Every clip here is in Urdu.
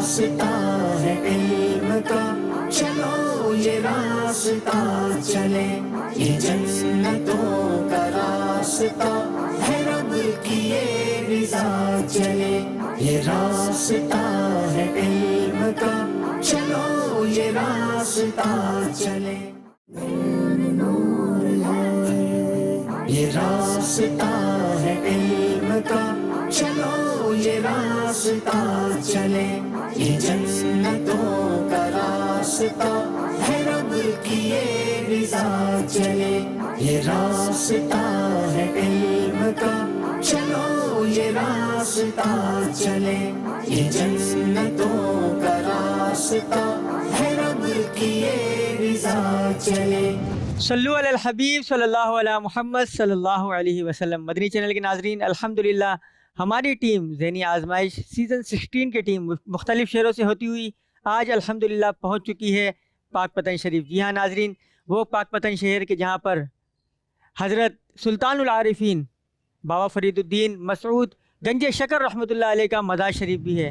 راستہ ہے علم کا، چلو یہ راستہ چلے، یہ جنتوں کا راستہ ہے، رب کی یہ رضا چلے، یہ راستہ ہے علم کا، چلو یہ راستہ چلے، یہ راستہ ہے علم کا، چلو یہ راستہ چلے، یہ جنتوں کا راستہ ہے، رب کی یہ رضا چلے، یہ راستہ ہے علم کا، چلو یہ راستہ چلے، یہ جنتوں کا راستہ ہے، رب کی یہ رضا چلے۔ صلو علی الحبیب صلی اللہ علیہ محمد صلی اللہ علیہ وسلم۔ مدنی چینل کے ناظرین، الحمدللہ ہماری ٹیم ذہنی آزمائش سیزن 16 کی ٹیم مختلف شہروں سے ہوتی ہوئی آج الحمدللہ پہنچ چکی ہے پاک پتن شریف۔ جی ہاں ناظرین، وہ پاک پتن شہر کے جہاں پر حضرت سلطان العارفین بابا فرید الدین مسعود گنج شکر رحمۃ اللہ علیہ کا مزار شریف بھی ہے۔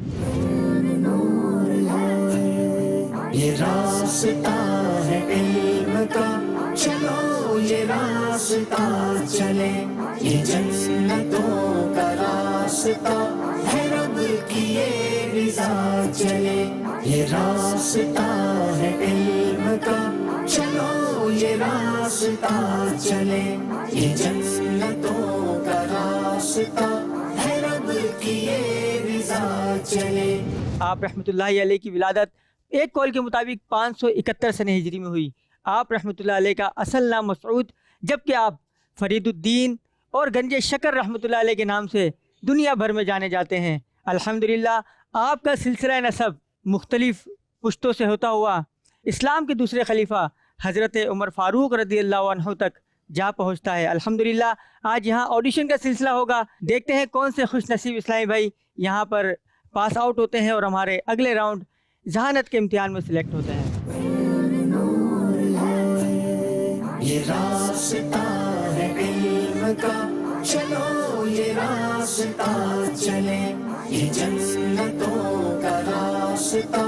یہ راستہ ہے علم کا، چلو یہ راستہ چلے، یہ جنتوں کا راستہ ہے، رب کی یہ رضا چلے، یہ راستہ ہے علم کا، چلو یہ راستہ چلے، یہ جنتوں کا راستہ ہے، رب کی یہ رضا چلے۔ آپ رحمۃ اللہ علیہ کی ولادت ایک قول کے مطابق 571 سنہ ہجری میں ہوئی۔ آپ رحمۃ اللہ علیہ کا اصل نام مسعود، جبکہ آپ فرید الدین اور گنج شکر رحمۃ اللہ علیہ کے نام سے دنیا بھر میں جانے جاتے ہیں۔ الحمدللہ آپ کا سلسلہ نسب مختلف پشتوں سے ہوتا ہوا اسلام کے دوسرے خلیفہ حضرت عمر فاروق رضی اللہ عنہ تک جا پہنچتا ہے۔ الحمدللہ آج یہاں آڈیشن کا سلسلہ ہوگا، دیکھتے ہیں کون سے خوش نصیب اسلامی بھائی یہاں پر پاس آؤٹ ہوتے ہیں اور ہمارے اگلے راؤنڈ ذہانت کے امتحان میں سلیکٹ ہوتے ہیں۔ یہ راستہ ہے علم کا، چلو یہ راستہ چلے، یہ جنتوں کا راستہ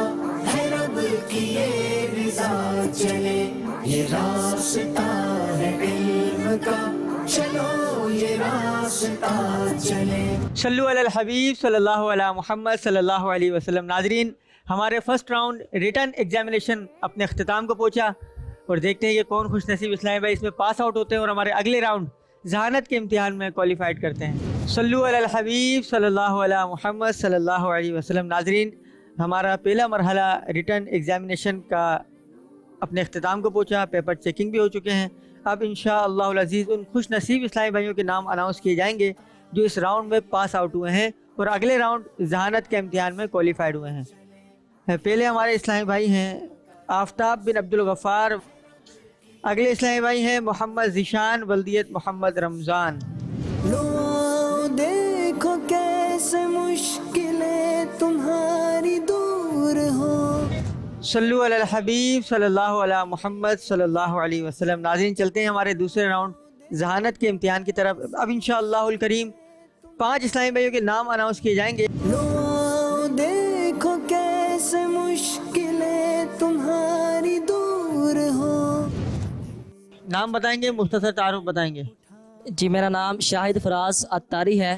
ہے، رب کی یہ رضا چلے، یہ راستہ ہے علم کا، چلو یہ راستہ چلے۔ صلو علی الحبیب صلی اللہ علیہ محمد صلی اللہ علیہ وسلم۔ ناظرین، ہمارے فرسٹ راؤنڈ ریٹن ایگزامینیشن اپنے اختتام کو پہنچا اور دیکھتے ہیں کہ کون خوش نصیب اسلامی بھائی اس میں پاس آؤٹ ہوتے ہیں اور ہمارے اگلے راؤنڈ ذہانت کے امتحان میں کوالیفائڈ کرتے ہیں۔ صلو علی الحبیب صلی اللہ علیہ محمد صلی اللہ علیہ وسلم۔ ناظرین، ہمارا پہلا مرحلہ ریٹن ایگزامینیشن کا اپنے اختتام کو پہنچا، پیپر چیکنگ بھی ہو چکے ہیں۔ اب انشاءاللہ العزیز ان خوش نصیب اسلامی بھائیوں کے نام اناؤنس کیے جائیں گے جو اس راؤنڈ میں پاس آؤٹ ہوئے ہیں اور اگلے راؤنڈ ذہانت کے امتحان میں کوالیفائڈ ہوئے ہیں۔ پہلے ہمارے اسلامی بھائی ہیں آفتاب بن عبد الغفار، اگلے اسلامی بھائی ہیں محمد ذیشان بلدیت محمد رمضان۔ لو دیکھو کیسے مشکلیں تمہاری دور ہو۔ صلو علی الحبیب صلی اللہ علیہ محمد صلی اللہ علیہ وسلم۔ ناظرین، چلتے ہیں ہمارے دوسرے راؤنڈ ذہانت کے امتحان کی طرف۔ اب انشاءاللہ الکریم 5 اسلامی بھائیوں کے نام اناؤنس کیے جائیں گے۔ لو دیکھو کیسے مشکلیں تمہاری دور ہو۔ نام بتائیں گے، مختصر تعارف بتائیں گے۔ جی، میرا نام شاہد فراز عطاری ہے،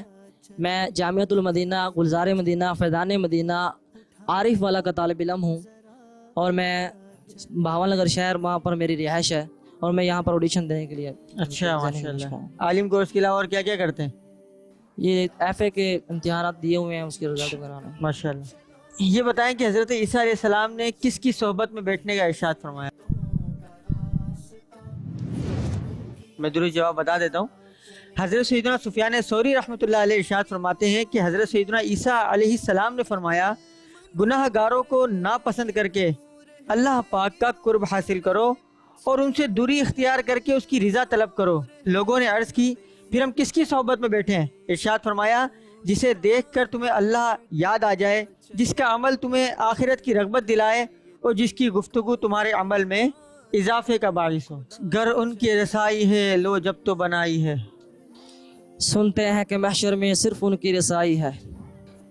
میں جامعۃ المدینہ گلزار مدینہ فیضان مدینہ عارف والا کا طالب علم ہوں، اور میں بھاول نگر شہر وہاں پر میری رہائش ہے، اور میں یہاں پر آڈیشن دینے کے لیے۔ اچھا، ماشاءاللہ۔ عالم کورس کے علاوہ اور کیا کیا کرتے ہیں؟ یہ ایف اے کے امتحانات دیے ہوئے ہیں، اس کے رزلٹ وغیرہ میں۔ ماشاءاللہ۔ یہ بتائیں کہ حضرت عیسیٰ علیہ السلام نے کس کی صحبت میں بیٹھنے کا ارشاد فرمایا؟ میں درست جواب بتا دیتا ہوں۔ حضرت سیدنا سفیان ثوری رحمۃ اللہ علیہ ارشاد فرماتے ہیں کہ حضرت سیدنا عیسیٰ علیہ السلام نے فرمایا، گناہ گاروں کو ناپسند کر کے اللہ پاک کا قرب حاصل کرو اور ان سے دوری اختیار کر کے اس کی رضا طلب کرو۔ لوگوں نے عرض کی، پھر ہم کس کی صحبت میں بیٹھے ہیں؟ ارشاد فرمایا، جسے دیکھ کر تمہیں اللہ یاد آ جائے، جس کا عمل تمہیں آخرت کی رغبت دلائے اور جس کی گفتگو تمہارے عمل میں اضافے کا باعث ہو۔ گر ان کی رسائی ہے لو جب تو بنائی ہے۔ سنتے ہیں کہ محشر میں صرف ان کی رسائی ہے۔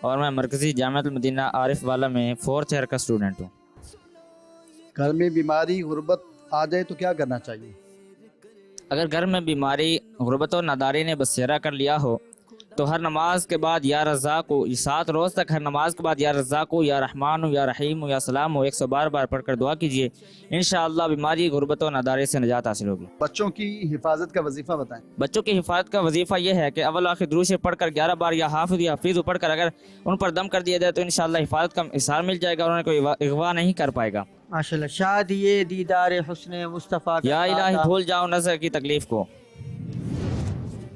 اور میں مرکزی جامعۃ المدینہ عارف والا میں 4th ایئر کا اسٹوڈنٹ ہوں۔ گھر میں بیماری غربت آ جائے تو کیا کرنا چاہیے؟ اگر گھر میں بیماری غربت و ناداری نے بسیرا کر لیا ہو تو ہر نماز کے بعد یا رزاق کو 7 روز تک ہر نماز کے بعد یا رزاق کو یا رحمان ہو یا رحیم ہو یا سلام ہو 112 بار پڑھ کر دعا کیجیے، انشاءاللہ بیماری غربت و ناداری سے نجات حاصل ہوگی۔ بچوں کی حفاظت کا وظیفہ بتائیں۔ بچوں کی حفاظت کا وظیفہ یہ ہے کہ اول آخر درود شریف پڑھ کر 11 بار یا حافظ یا حفیظ پڑھ کر اگر ان پر دم کر دیا جائے تو انشاءاللہ حفاظت کا احسان مل جائے گا اور انہیں کوئی اغوا نہیں کر پائے گا۔ ماشاءاللہ، شاد یہ دیدار حسن مصطفیٰ کا یا الہی بھول جاؤ نظر کی تکلیف کو۔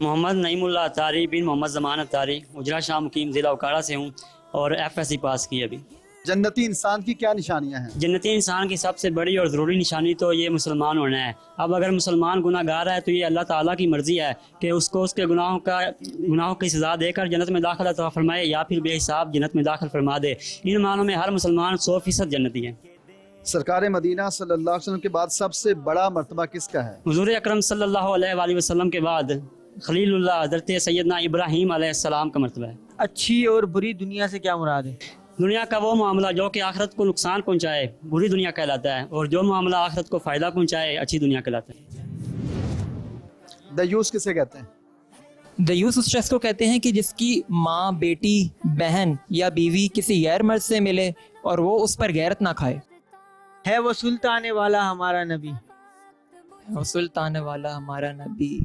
محمد نعیم اللہ اتاری بن محمد زمان اتاری، اجرا شاہ مقیم ضلع اوکاڑا سے ہوں اور FSC پاس کی ابھی۔ جنتی انسان کی کیا نشانیاں ہیں؟ جنتی انسان کی سب سے بڑی اور ضروری نشانی تو یہ مسلمان ہونا ہے۔ اب اگر مسلمان گناہ گار ہے تو یہ اللہ تعالیٰ کی مرضی ہے کہ اس کو اس کے گناہوں کی سزا دے کر جنت میں داخل عطا فرمائے یا پھر بے حساب جنت میں داخل فرما دے۔ ان معنوں میں ہر مسلمان 100% جنتی ہے۔ سرکار مدینہ صلی اللہ علیہ وسلم کے بعد سب سے بڑا مرتبہ کس کا ہے؟ حضور اکرم صلی اللہ علیہ وآلہ وسلم کے بعد خلیل اللہ حضرت سیدنا ابراہیم علیہ السلام کا مرتبہ ہے۔ اچھی اور بری دنیا سے کیا مراد ہے؟ دنیا کا وہ معاملہ جو کہ آخرت کو نقصان پہنچائے بری دنیا کہلاتا ہے، اور جو معاملہ آخرت کو فائدہ پہنچائے اچھی دنیا کہلاتا ہے۔ دیوس کسے کہتے ہیں؟ دیوس اس شخص کو کہتے ہیں کہ جس کی ماں، بیٹی، بہن یا بیوی کسی غیر مرد سے ملے اور وہ اس پر غیرت نہ کھائے۔ ہے وہ سلطان والا ہمارا نبی، وہ سلطان والا ہمارا نبی،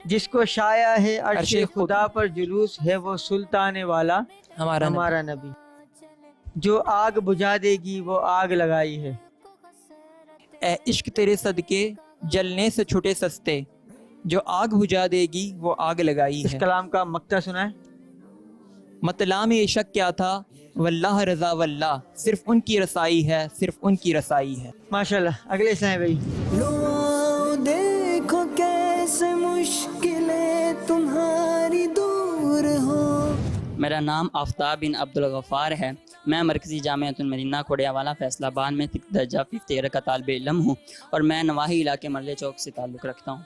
جس کو شایع ہے عرش خدا پر جلوس، ہے وہ سلطان والا ہمارا نبی، جو آگ بجھا دے گی وہ آگ لگائی ہے۔ اے عشق تیرے صدقے جلنے سے چھٹے سستے، جو آگ بجھا دے گی وہ آگ لگائی ہے۔ اس کلام کا مقطع سنا ہے؟ مطلع میں عشق کیا تھا، واللہ رضا واللہ، صرف ان کی رسائی ہے، صرف ان کی رسائی ہے۔ ماشاءاللہ، اگلے اسلام بھائی۔ لو دیکھو کیسے مشکلیں تمہاری دور ہو۔ میرا نام آفتاب بن عبدالغفار ہے، میں مرکزی جامعۃ المدینہ کھوڑیا والا فیصل آباد میں درجہ 5th ایئر کا طالب علم ہوں، اور میں نواحی علاقے مرلے چوک سے تعلق رکھتا ہوں۔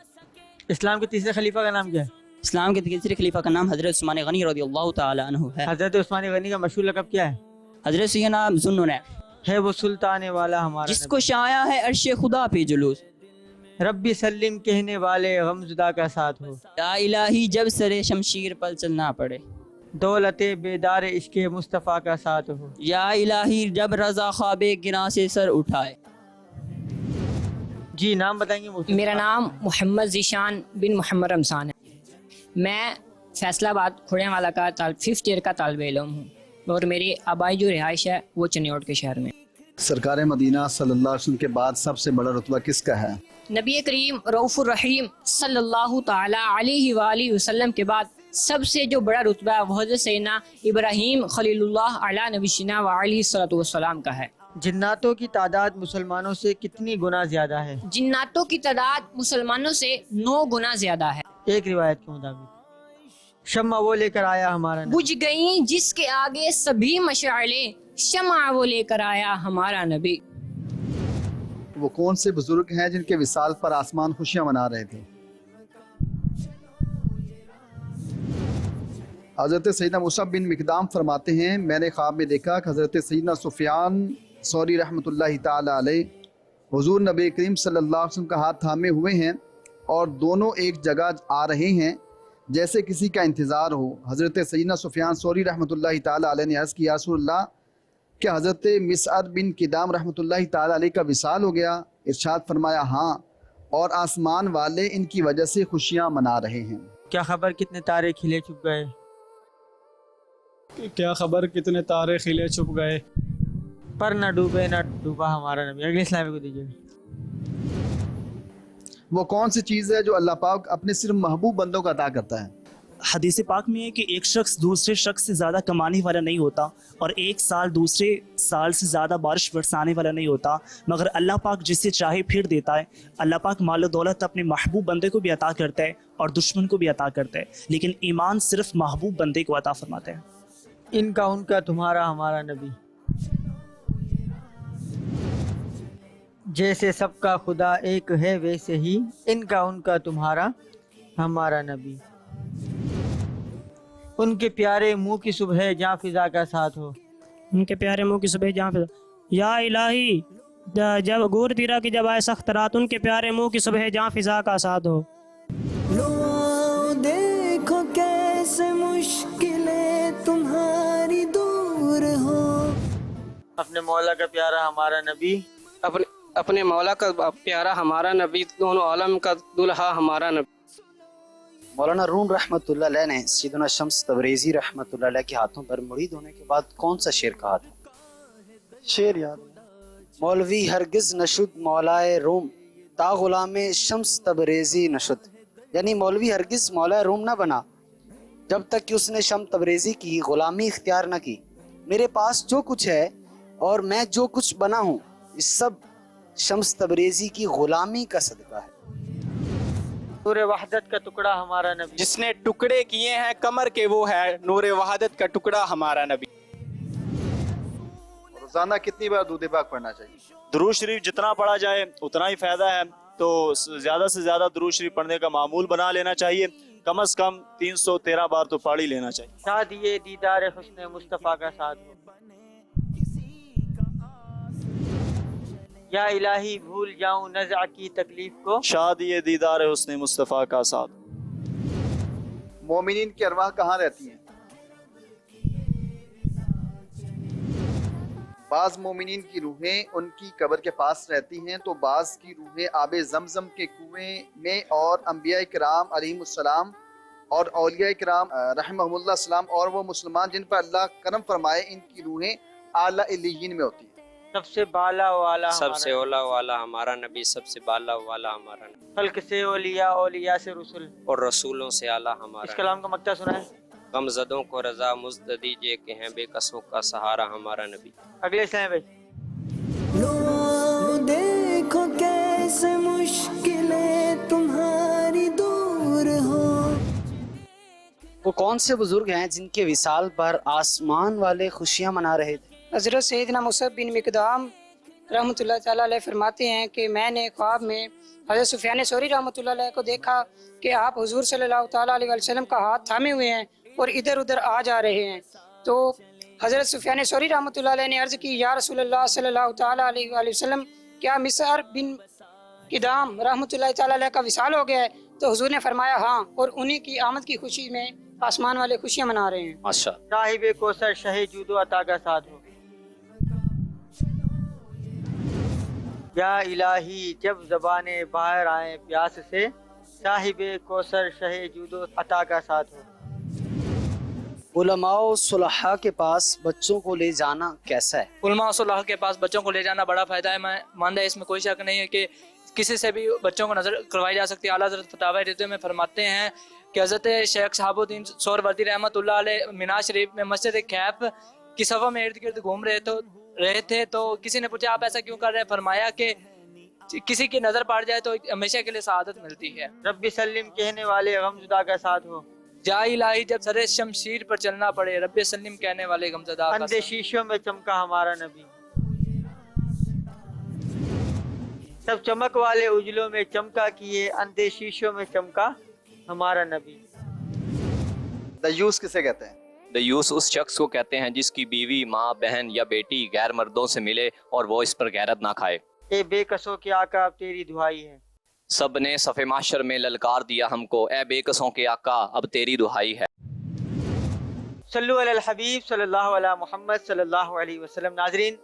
اسلام کے تیسرے خلیفہ کا نام کیا ہے؟ اسلام کے تیسرے خلیفہ کا نام حضرت عثمان غنی رضی اللہ تعالی عنہ ہے۔ حضرت عثمان غنی کا مشہور لقب کیا ہے؟ حضرت سیدنا ذو النورین، ہے وہ سلطان والا ہمارا جس کو شایع ہے عرش خدا پہ جلوس، ربی سلم کہنے والے غمزدہ کا ساتھ ہو، یا الہی جب سر شمشیر پر چلنا پڑے، دولت بیدار عشق مصطفیٰ کا ساتھ ہو، یا الہی جب رضا خواب گراں سے سر اٹھائے۔ جی نام بتائیں گے؟ میرا نام محمد ذیشان بن محمد رمضان ہے، میں فیصل آباد کھوڑیا والا کا 5th ایئر کا طالب علم ہوں، اور میری آبائی جو رہائش ہے وہ چنیوٹ کے شہر میں۔ سرکار مدینہ صلی اللہ علیہ وسلم کے بعد سب سے بڑا رتبہ کس کا ہے؟ نبی کریم رؤوف الرحیم صلی اللہ تعالی علیہ وآلہ وسلم کے بعد سب سے جو بڑا رتبہ ہے وہ حضرت سیدنا ابراہیم خلیل اللہ علی نبینا وعلیہ الصلوۃ والسلام کا ہے۔ جناتوں کی تعداد مسلمانوں سے کتنی گنا زیادہ ہے؟ جناتوں کی تعداد مسلمانوں سے 9 گنا زیادہ ہے۔ ایک روایت کے مطابق شمع وہ لے کر آیا ہمارا نبی، بجھ گئیں جس کے آگے سبھی مشعلیں، شمع وہ لے کر آیا ہمارا نبی۔ وہ کون سے بزرگ ہیں جن کے وصال پر آسمان خوشیاں منا رہے تھے؟ حضرت سیدنا مصعب بن مقدام فرماتے ہیں، میں نے خواب میں دیکھا کہ حضرت سیدنا سفیان ثوری رحمۃ اللہ تعالی علیہ حضور نبی کریم صلی اللہ علیہ وسلم کا ہاتھ تھامے ہوئے ہیں اور دونوں ایک جگہ آ رہے ہیں جیسے کسی کا انتظار ہو۔ حضرت سیدنا سفیان ثوری رحمۃ اللہ تعالی علیہ نے عرض کیا، رسول اللہ کیا حضرت مسعر بن کدام رحمۃ اللہ تعالی علیہ کا وصال ہو گیا؟ ارشاد فرمایا ہاں، اور آسمان والے ان کی وجہ سے خوشیاں منا رہے ہیں۔ کیا خبر کتنے تارے کھلے چھپ گئے؟ کیا خبر کتنے تارے کھلے چھپ گئے، پر نہ ڈوبے نہ ڈوبا ہمارا نبی۔ اگلے اسلامی کو دیجیے۔ وہ کون سی چیز ہے جو اللہ پاک اپنے صرف محبوب بندوں کو عطا کرتا ہے؟ حدیث پاک میں ہے کہ ایک شخص دوسرے شخص سے زیادہ کمانے والا نہیں ہوتا، اور ایک سال دوسرے سال سے زیادہ بارش برسانے والا نہیں ہوتا، مگر اللہ پاک جسے چاہے پھر دیتا ہے۔ اللہ پاک مال و دولت اپنے محبوب بندے کو بھی عطا کرتا ہے اور دشمن کو بھی عطا کرتا ہے، لیکن ایمان صرف محبوب بندے کو عطا فرماتا ہے۔ ان کا ان کا تمہارا ہمارا نبی، جیسے سب کا خدا ایک ہے ویسے ہی ان کا ان کا تمہارا ہمارا نبی۔ ان کے پیارے منہ کی صبح جہاں فضا کا ساتھ ہو. ان کے پیارے منہ کی صبح جہاں فضا. یا الہی جب گور تیرا کی جب آئے سخت رات ان کے پیارے منہ کی صبح جہاں فضا کا ساتھ ہو. لو دیکھو کیسے مشکلیں تمہاری دور ہو. اپنے مولا کا پیارا ہمارا نبی، اپنے مولا کا پیارا ہمارا نبی، دونوں عالم کا دلہا ہمارا نبی. مولانا روم رحمۃ اللہ علیہ نے سیدنا شمس تبریزی رحمۃ اللہ علیہ کے ہاتھوں پر مرید ہونے کے بعد کون سا شعر کہا تھا؟ شعر یاد. مولوی ہرگز نشد مولائے روم تا غلام شمس تبریزی نشد. یعنی مولوی ہرگز مولا روم نہ بنا جب تک کہ اس نے شمس تبریزی کی غلامی اختیار نہ کی. میرے پاس جو کچھ ہے اور میں جو کچھ بنا ہوں یہ سب شمس تبریزی کی غلامی کا صدقہ ہے. نور وحدت کا ٹکڑا ہمارا نبی، جس نے ٹکڑے کیے ہیں کمر کے وہ ہے نور وحدت کا ٹکڑا ہمارا نبی. روزانہ کتنی بار درود پاک پڑھنا چاہیے؟ درود شریف جتنا پڑھا جائے اتنا ہی فائدہ ہے، تو زیادہ سے زیادہ درود شریف پڑھنے کا معمول بنا لینا چاہیے. کم از کم 313 بار تو پڑھ ہی لینا چاہیے. شاد یہ دیدار حسن مصطفیٰ کا ساتھ ہو. یا الہی بھول جاؤں نزع کی تکلیف کو، شاد یہ دیدار حسن مصطفیٰ کا ساتھ. مومنین کی ارواح کہاں رہتی ہیں؟ بعض مومنین کی روحیں ان کی قبر کے پاس رہتی ہیں تو بعض کی روحیں آب زمزم کے کنویں میں، اور انبیاء کرام علیہم السلام اور اولیاء کرام رحمہم اللہ السلام اور وہ مسلمان جن پر اللہ کرم فرمائے ان کی روحیں اعلیٰ علیین میں ہوتی ہیں. سب سے بالا والا سب سے اولا والا ہمارا نبی، سب سے بالا والا ہمارا نبی، خلق سے اولیاء، اولیاء سے رسول. اور رسولوں سے اعلیٰ ہمارا. اس کلام کا مقطع سنائیں. غم زدوں کو رضا مزد دیجیے کہ ہیں بے کسوں کا سہارا ہمارا نبی. اگلے سنائیں بھائی. لو دیکھو کیسے مشکلیں تمہاری دور ہو. وہ کون سے بزرگ ہیں جن کے وصال پر آسمان والے خوشیاں منا رہے تھے؟ حضرت سیدنا مصعب بن مقدام رحمۃ اللہ تعالیٰ علیہ فرماتے ہیں کہ میں نے خواب میں حضرت سفیان ثوری رحمۃ اللہ علیہ کو دیکھا کہ آپ حضور صلی اللہ تعالیٰ علیہ وسلم کا ہاتھ تھامے ہوئے ہیں اور ادھر ادھر آ جا رہے ہیں. تو حضرت سفیان ثوری رحمۃ اللہ علیہ نے عرض کی یا رسول اللہ صلی اللہ تعالیٰ علیہ وآلہ وسلم کیا مصعب بن مقدام رحمۃ اللہ تعالیٰ علیہ کا وصال ہو گیا ہے؟ تو حضور نے فرمایا ہاں، اور انہی کی آمد کی خوشی میں آسمان والے خوشیاں منا رہے ہیں. ماشاء صاحب کوثر شہ جود و عطا کا ساتھ ہو. یا الہی جب زبانیں باہر آئیں پیاس سے، صاحب کوثر شہ جود و عطا کا ساتھ ہو. علماء و صلحاء کے پاس بچوں کو لے جانا کیسا ہے؟ علماء و صلاح کے پاس بچوں کو لے جانا بڑا فائدہ ہے. میں مانتا ہے اس میں کوئی شک نہیں ہے کہ کسی سے بھی بچوں کو نظر کروائی جا سکتی ہے. اعلیٰ حضرت فتاوی رضویہ میں فرماتے ہیں کہ حضرت شیخ شہاب الدین سہروردی رحمۃ اللہ علیہ مینا شریف میں مسجد کیف کی صفحہ میں ارد گرد گھوم رہے تھے تو کسی نے پوچھا آپ ایسا کیوں کر رہے ہیں؟ فرمایا کہ کسی کی نظر پڑ جائے تو ہمیشہ کے لیے سعادت ملتی ہے. رب سلم کہنے والے غمزدہ کا ساتھ ہو. جا الہی جب سر شمشیر پر چلنا پڑے رب سلم کہنے والے غمزدہ کا اندھے شیشوں میں چمکا ہمارا نبی. سب چمک والے اجلوں میں چمکا کیے اندھے شیشوں میں چمکا ہمارا نبی. دیوس کسے کہتے ہیں؟ دیوس اس شخص کو کہتے ہیں جس کی بیوی، ماں، بہن یا بیٹی غیر مردوں سے ملے اور وہ اس پر غیرت نہ کھائے. اے بے کسوں کے آقا اب تیری دعائی ہے. سب نے صف محشر میں للکار دیا ہم کو، اے بے کسوں کے آقا اب تیری دہائی ہے. صلو علی الحبیب صلی اللہ علیہ محمد صلی اللہ علیہ وسلم. ناظرین،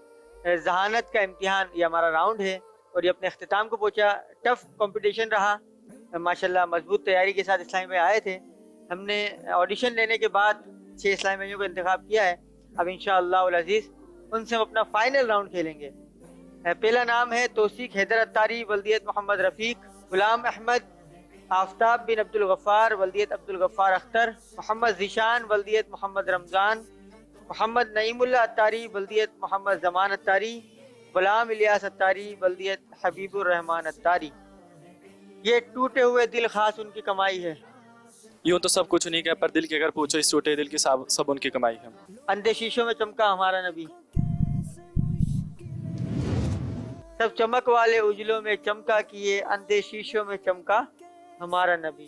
ذہانت کا امتحان یہ ہمارا راؤنڈ ہے اور یہ اپنے اختتام کو پہنچا. ٹف کمپٹیشن رہا. ماشاءاللہ مضبوط تیاری کے ساتھ اسلامی بھائی آئے تھے. ہم نے آڈیشن لینے کے بعد 6 اسلامی بھائیوں کا انتخاب کیا ہے. اب انشاءاللہ العزیز ان سے ہم اپنا فائنل راؤنڈ کھیلیں گے. پہلا نام ہے توثیق حیدر اتاری ولدیت محمد رفیق، غلام احمد آفتاب بن عبد الغفار ولدیت عبد الغفار اختر، محمد ذیشان ولدیت محمد رمضان، محمد نعیم اللہ اتاری ولدیت محمد زمان اتاری، غلام الیاس اتاری ولدیت حبیب الرحمان اتاری. یہ ٹوٹے ہوئے دل خاص ان کی کمائی ہے. یوں تو سب کچھ نہیں کہ پر دل کے اگر پوچھو اس ٹوٹے دل کی سب ان کی کمائی ہے. اندھے شیشوں میں چمکا ہمارا نبی. سب چمک والے اجلوں میں چمکا کیے اندھے شیشوں میں چمکا ہمارا نبی.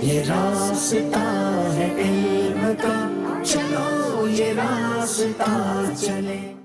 یہ راستہ ہے علم کا، چلو یہ راستہ چلے.